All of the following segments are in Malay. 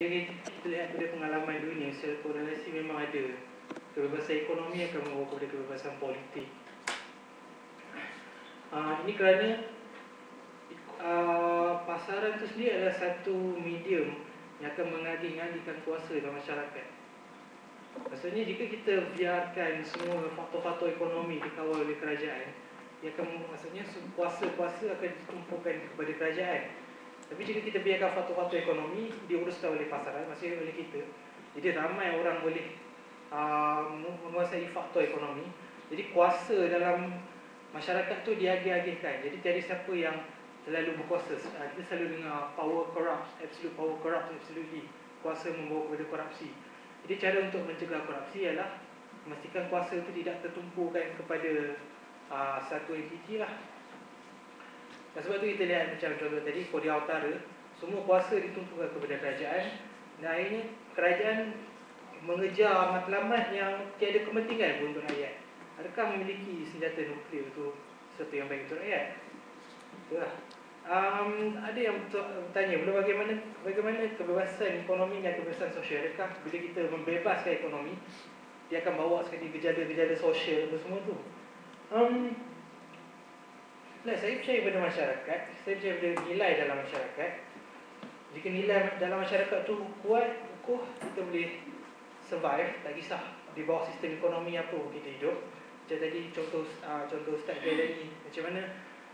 kita lihat pada pengalaman dunia, secara korelasi memang ada. Kebebasan ekonomi akan membawa kepada kebebasan politik. Ini kerana pasaran itu sendiri adalah satu medium yang akan mengalihkan kuasa dalam masyarakat. Maksudnya jika kita biarkan semua faktor-faktor ekonomi dikawal oleh kerajaan, ia akan, maksudnya kuasa-kuasa akan ditumpukan kepada kerajaan. Tapi jika kita biarkan faktor-faktor ekonomi diuruskan oleh pasaran, maksudnya oleh kita, jadi ramai orang boleh menguasai faktor ekonomi. Jadi kuasa dalam masyarakat tu diagih-agihkan. Jadi tiada siapa yang terlalu berkuasa. Kita selalu dengar power corrupts, absolute power corrupts absolutely. Kuasa membawa kepada korupsi. Jadi cara untuk mencegah korupsi ialah memastikan kuasa itu tidak tertumpukan kepada satu entiti lah. Dan sebab tu kita lihat macam contoh tadi, Korea Utara, semua kuasa ditumpukan kepada kerajaan. Dan akhirnya kerajaan mengejar matlamat yang tiada kepentingan pun untuk rakyat. Adakah memiliki senjata nuklear itu sesuatu yang baik untuk rakyat? Itulah. Ada yang bertanya, bagaimana kebebasan ekonomi dan kebebasan sosial? Adakah bila kita membebaskan ekonomi, dia akan bawa sekali gejala-gejala sosial apa semua tu? Saya percaya pada masyarakat. Saya percaya pada nilai dalam masyarakat. Jika nilai dalam masyarakat tu kuat, kukuh, kita boleh survive, tak kisah di bawah sistem ekonomi apa kita hidup. Macam tadi contoh Ustaz tadi, macam mana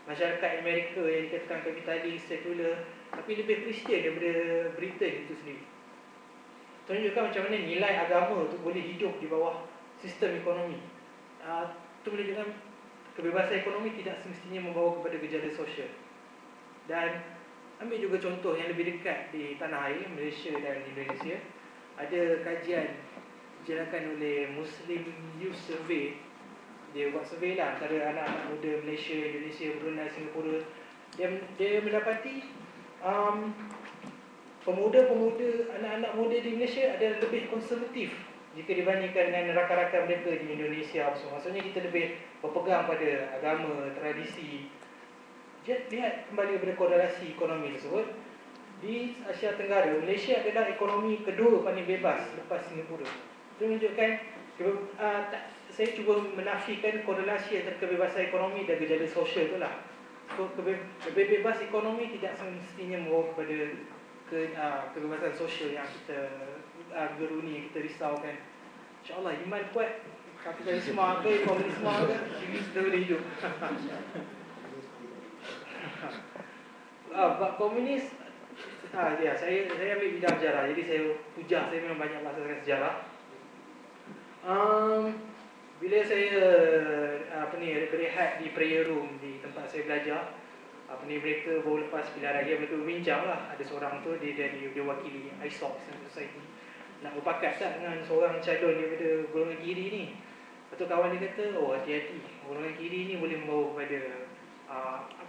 masyarakat Amerika yang dikatakan kapitalis, sekular, tapi lebih Kristian daripada Britain itu sendiri. Tunjukkan macam mana nilai agama tu boleh hidup di bawah sistem ekonomi. Itu menunjukkan kebebasan ekonomi tidak semestinya membawa kepada gejala sosial. Dan ambil juga contoh yang lebih dekat di tanah air, Malaysia dan Indonesia. Ada kajian dijalankan oleh Muslim Youth Survey. Dia buat survey lah antara anak-anak muda Malaysia, Indonesia, Brunei, Singapura. Dia mendapati pemuda-pemuda, anak-anak muda di Malaysia ada lebih konservatif jika dibandingkan dengan rakan-rakan mereka di Indonesia. Maksudnya kita lebih berpegang pada agama, tradisi. Lihat kembali kepada korelasi ekonomi tersebut. Di Asia Tenggara, Malaysia adalah ekonomi kedua paling bebas lepas Singapura. Itu menunjukkan, saya cuba menafikan korelasi antara kebebasan ekonomi dan gejala sosial itulah. Lebih bebas ekonomi tidak semestinya membawa kepada kebebasan sosial yang kita geruni, kita risaukan. InsyaAllah iman kuat, kapitalisme ke komunisme ke, kita boleh hidup. Bab komunis, saya ambil bidang sejarah, jadi saya memang banyak belajar sejarah. Bila saya berehat di prayer room di tempat saya belajar, mereka baru lepas pilihan raya, mereka berbincang lah. Ada seorang tu dia wakili ISOC Society, nak berpakat tak dengan seorang calon daripada golongan kiri ni. Lepas tu kawan dia kata, hati-hati, golongan kiri ni boleh membawa kepada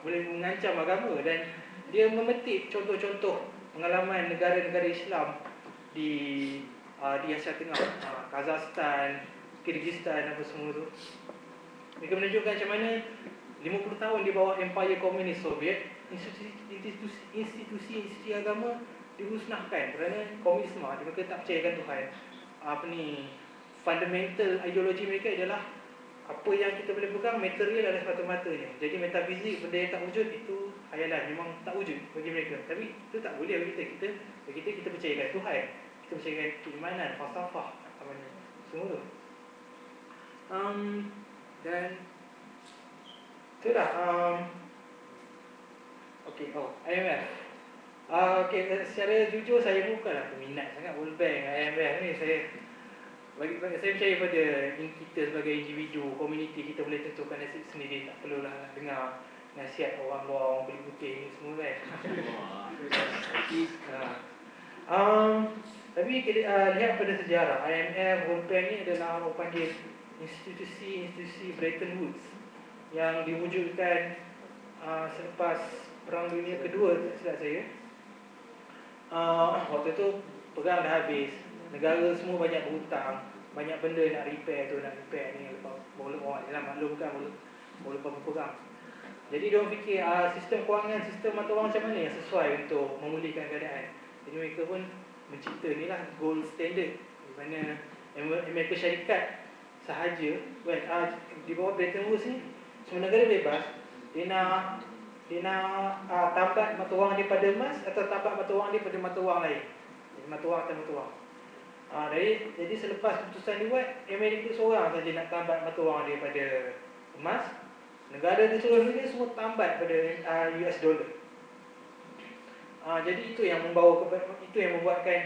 boleh mengancam agama. Dan dia memetik contoh-contoh pengalaman negara-negara Islam di Asia Tengah, Kazakhstan, Kyrgyzstan, apa semua tu. Mereka menunjukkan macam mana 50 tahun di bawah empire komunis Soviet, institusi agama dimusnahkan kerana komunisme. Mereka tak percayakan Tuhan. Fundamental ideologi mereka adalah apa yang kita boleh pegang, material adalah semata-matanya. Jadi metafizik, benda yang tak wujud, itu khayalan, memang tak wujud bagi mereka. Tapi itu tak boleh bagi kita. Bagi kita percayakan Tuhan, kita percayakan keimanan, falsafah, semua tu. Dan itulah. IMF. Secara jujur saya bukanlah peminat sangat World Bank, IMF ni. Saya percaya pada kita sebagai individu, komuniti, kita boleh tentukan nasib sendiri. Tak perlulah dengar nasihat orang luar, orang kulit putih ni semua kan. Tapi lihat pada sejarah, IMF, World Bank ni adalah orang panggil institusi Bretton Woods yang diwujudkan selepas Perang Dunia Kedua, tak silap saya. Waktu tu perang dah habis, negara semua banyak berhutang, banyak benda nak repair ni. Boleh orang dalam maklumkan, boleh berperang. Jadi diorang fikir sistem kewangan, sistem mata wang macam mana yang sesuai untuk memulihkan keadaan. Jadi mereka pun mencipta ni lah gold standard, di mana Amerika Syarikat sahaja di bawah Bretton Woods ni, semua negara bebas dia nak tambat mata wang dia pada emas atau tambat mata wang dia pada mata wang lain. Jadi mata wang atau mata wang. Jadi selepas keputusan dibuat, Amerika seorang saja nak tambat mata wang dia pada emas. Negara di seluruh dunia semua tambat pada US dollar. Jadi itu yang membuatkan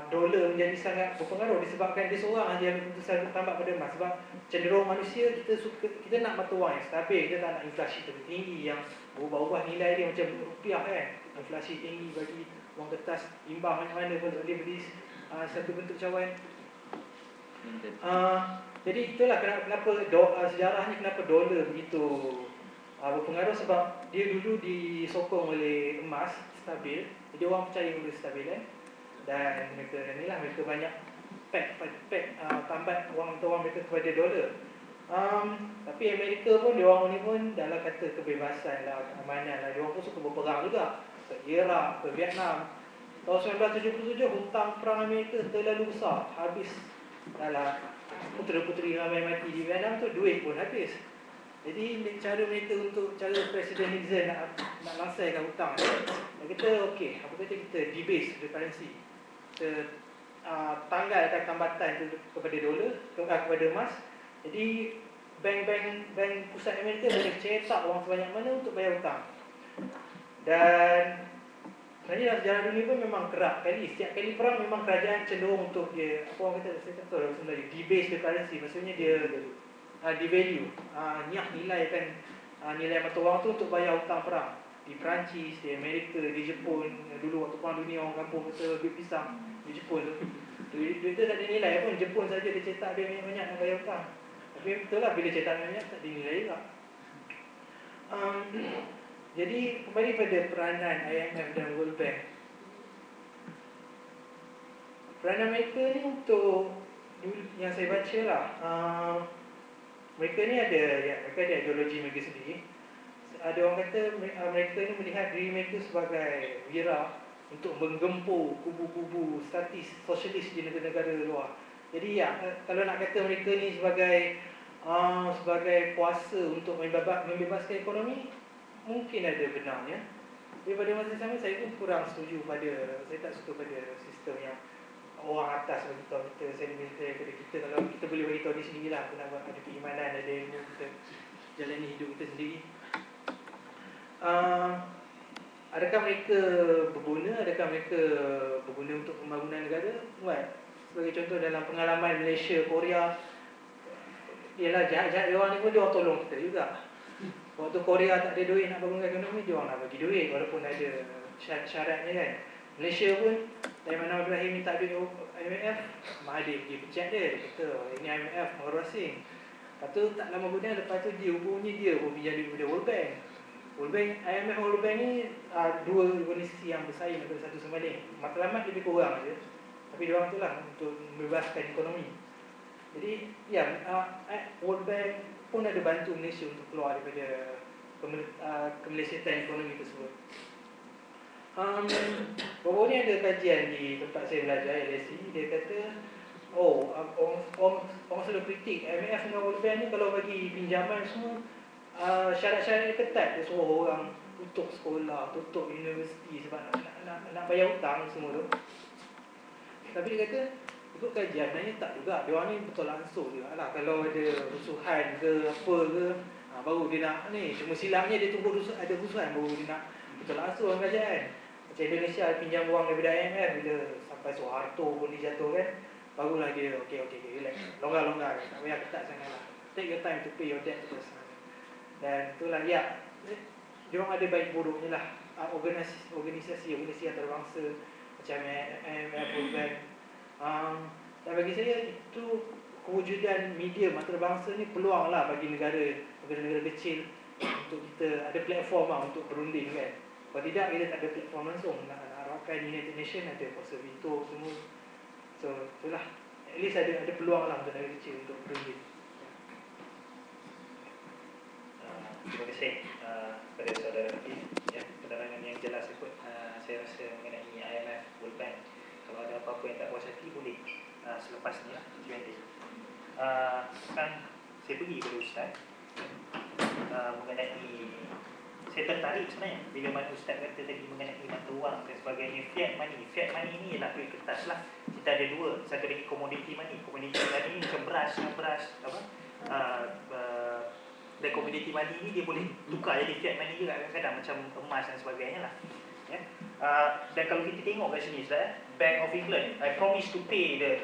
dolar menjadi sangat berpengaruh, disebabkan dia seorang saja yang keputusan tambah pada emas. Sebab cenderung manusia, kita nak mata wang yang stabil, kita tak nak inflasi terlalu tinggi yang berubah-ubah nilai dia macam rupiah kan. Inflasi tinggi bagi wang kertas imbang mana-mana pun boleh beli satu bentuk cawan. Jadi itulah kenapa sejarahnya kenapa dolar begitu berpengaruh, sebab dia dulu disokong oleh emas stabil, jadi orang percaya oleh stabilan. Dan mereka banyak tambat wang mereka kepada dolar. Tapi Amerika pun, diorang ni pun dalam kata kebebasan lah, keamanan lah, diorang pun suka berperang juga, ke Iraq, ke Vietnam. Tahun 1977 hutang perang Amerika terlalu besar, habis dalam putera-puteri ramai mati di Vietnam tu, duit pun habis. Jadi cara mereka untuk Presiden Nixon nak langsaikan hutang, dia kata okey, apa kata kita debase the currency, kita tanggalkan tambatan itu kepada dolar, kepada emas. Jadi bank pusat Amerika boleh cetak wang sebanyak mana untuk bayar hutang. Dan sebenarnya dalam sejarah dunia pun memang kerap kali, setiap kali perang memang kerajaan cenderung untuk dia, apa orang kata, saya tak tahu dalam Melayu, debase the currency, maksudnya dia devalue, nilaikan nilai mata wang tu untuk bayar hutang perang. Di Perancis, di Amerika, di Jepun, dulu waktu perang dunia orang kampung kata duit pisang di Jepun tu. Duit tu tak ada nilai pun, Jepun saja dia cetak dia banyak-banyak nak bayar hutang. Tapi betul lah, bila cetak banyak tak dinilai juga. Jadi kembali pada peranan IMF dan World Bank. Peranan mereka ni untuk yang saya baca lah, mereka ni ada ideologi mereka sendiri. Ada orang kata mereka ni melihat diri mereka sebagai wira untuk menggempur kubu-kubu statis sosialis di negara-negara luar. Jadi kalau nak kata mereka ni sebagai kuasa untuk membebaskan ekonomi, mungkin ada benarnya. Tapi pada masa sama saya pun kurang setuju saya tak suka pada sistem yang orang atas bagi tahu kita, kepada kita, kalau kita boleh bagi tahu diri sendirilah, kita nak buat, ada keimanan, ada ilmu, kita jalani hidup kita sendiri. Adakah mereka berguna? Adakah mereka berguna untuk pembangunan negara? Sebagai contoh dalam pengalaman Malaysia, Korea, ialah jahat-jahat dia orang ni pun dia orang tolong kita juga. Waktu Korea tak ada duit nak bangunkan ekonomi, dia orang nak bagi duit walaupun ada syaratnya kan. Malaysia pun dari mana Ibrahim minta duit IMF, Mahathir pergi pecat dia kata ini IMF pengaruh asing. Lepas tu tak lama kemudian, lepas tu dia hubungi dia pun pinjam duit kepada World Bank. IMF dan World Bank ni dua organisasi yang bersaing antara satu sama lain. Matlamat lebih kurang je, tapi dia orang tu lah untuk membebaskan ekonomi. Jadi World Bank pun ada bantu Malaysia untuk keluar daripada kemelesetan ekonomi tersebut. Baru ni ada kajian di tempat saya belajar, LSE, dia kata orang selalu kritik IMF dengan World Bank ni kalau bagi pinjaman semua syarat-syarat ketat, dia suruh orang tutup sekolah, tutup universiti sebab nak bayar hutang semua tu. Tapi dia kata ikut kajian sebenarnya tak juga, dia orang ni betul langsung juga lah. Kalau ada rusuhan ke apa ke, baru dia nak ni. Cuma silapnya dia tunggu ada rusuhan baru dia nak betul langsung dengan kerajaan. Macam Indonesia pinjam wang daripada IMF, bila sampai Soeharto pun dijatuhkan, barulah dia okey relax, longgar-longgar, tak payah ketat sangat lah. Take your time to pay your debt first. Dan itulah dia orang ada baik buruknya lah. Organisasi antarabangsa macam IMF, World Bank. Dan bagi saya itu kewujudan medium antarabangsa ni peluang lah bagi negara-negara kecil untuk kita ada platform lah untuk berunding kan. Kalau tidak, kita tak ada platform langsung. Nak harapkan United Nations ada kuasa veto semua. So itulah, at least ada peluang lah untuk negara kecil untuk berunding. Terima kasih kepada saudara Hafiz, penerangan yang jelas ikut saya rasa mengenai IMF, World Bank. apa-apa yang tak puas hati boleh selepas ni lah, Q&A. Sekarang saya pergi kepada Ustaz mengenai, saya tertarik sebenarnya bila mana Ustaz kata tadi mengenai mata wang dan sebagainya, fiat money. Fiat money ni ialah duit kertas lah. Kita ada dua, satu lagi commodity money. Commodity money ni macam beras apa, dan commodity money ni dia boleh tukar jadi fiat money juga kadang-kadang, macam emas dan sebagainya lah. Ya. Dan kalau kita tengok kat sini Ustaz, Bank of England, I promise to pay the